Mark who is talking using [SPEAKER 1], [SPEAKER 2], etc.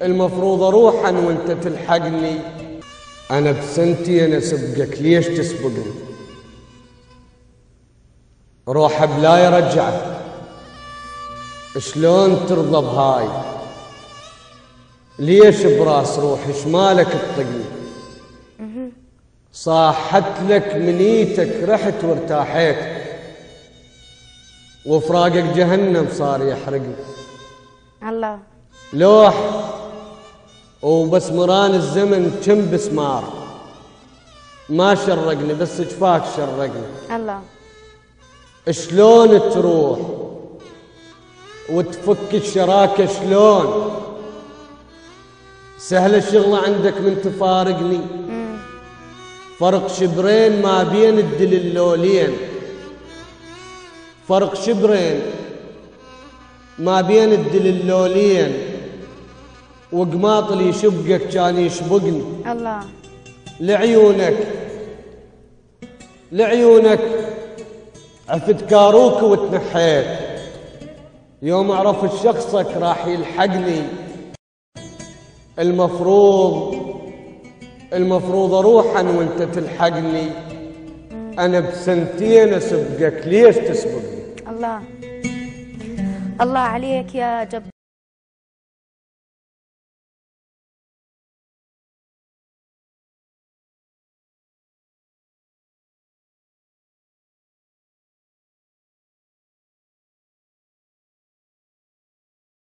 [SPEAKER 1] المفروض اروح أنا وانت تلحقني. انا بسنتين اسبقك، ليش تسبقني؟ روح بلا يرجعك. شلون ترضى بهاي؟ ليش براس روحي شمالك تطقني؟ صاحت لك منيتك، رحت وارتاحيت، وفراقك جهنم صار يحرقني.
[SPEAKER 2] الله
[SPEAKER 1] لوح وبس مران الزمن كم بسمار ما شرقني، بس جفاك شرقني.
[SPEAKER 2] الله
[SPEAKER 1] شلون تروح وتفك الشراكة؟ شلون سهل الشغلة عندك من تفارقني؟ فرق شبرين ما بين الدللولين، فرق شبرين ما بين الدللولين، وقماط اللي يشبقك كان يشبقني.
[SPEAKER 2] الله
[SPEAKER 1] لعيونك عفت كاروك وتنحيت، يوم اعرف شخصك راح يلحقني. المفروض اروح انا وانت تلحقني. انا بسنتين اسبقك، ليش تسبقني؟
[SPEAKER 2] الله عليك يا جبار.